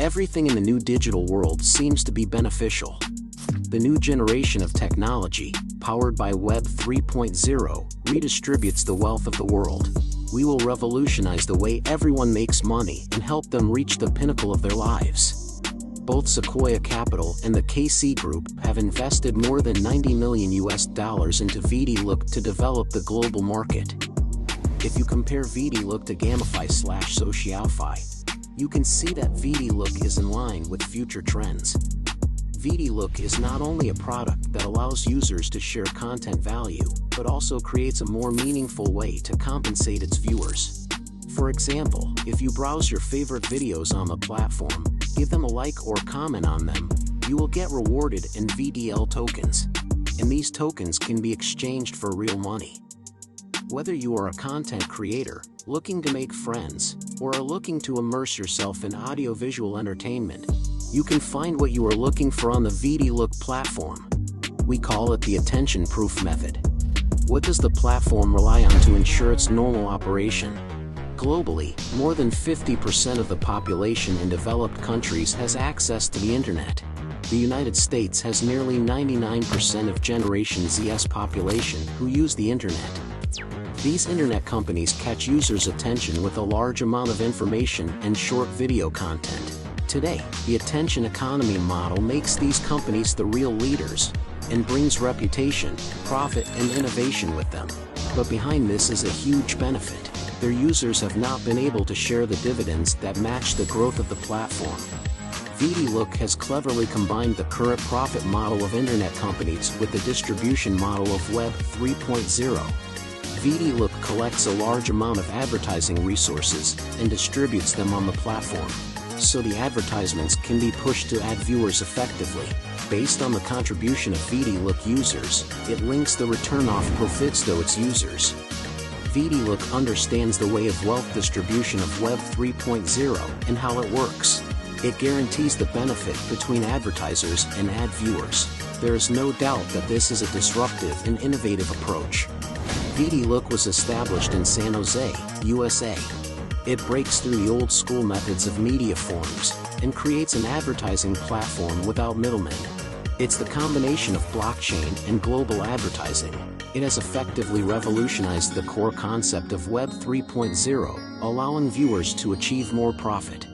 Everything in the new digital world seems to be beneficial. The new generation of technology, powered by Web 3.0, redistributes the wealth of the world. We will revolutionize the way everyone makes money and help them reach the pinnacle of their lives. Both Sequoia Capital and the KC Group have invested more than $90 million into VDLook to develop the global market. If you compare VDLook to Gamify/Socialify, you can see that VDLook is in line with future trends. VDLook is not only a product that allows users to share content value, but also creates a more meaningful way to compensate its viewers. For example, if you browse your favorite videos on the platform, give them a like or comment on them, you will get rewarded in VDL tokens. And these tokens can be exchanged for real money. Whether you are a content creator, looking to make friends, or are looking to immerse yourself in audiovisual entertainment, you can find what you are looking for on the VDLook platform. We call it the attention-proof method. What does the platform rely on to ensure its normal operation? Globally, more than 50% of the population in developed countries has access to the internet. The United States has nearly 99% of Generation Z's population who use the internet. These internet companies catch users' attention with a large amount of information and short video content. Today, the attention economy model makes these companies the real leaders and brings reputation, profit, and innovation with them. But behind this is a huge benefit. Their users have not been able to share the dividends that match the growth of the platform. VDLook has cleverly combined the current profit model of internet companies with the distribution model of Web 3.0. VDLook collects a large amount of advertising resources and distributes them on the platform, so the advertisements can be pushed to ad viewers effectively. Based on the contribution of VDLook users, it links the return off profits to its users. VDLook understands the way of wealth distribution of Web 3.0 and how it works. It guarantees the benefit between advertisers and ad viewers. There is no doubt that this is a disruptive and innovative approach. VDLook was established in San Jose, USA. It breaks through the old school methods of media forms and creates an advertising platform without middlemen. It's the combination of blockchain and global advertising. It has effectively revolutionized the core concept of Web 3.0, allowing viewers to achieve more profit.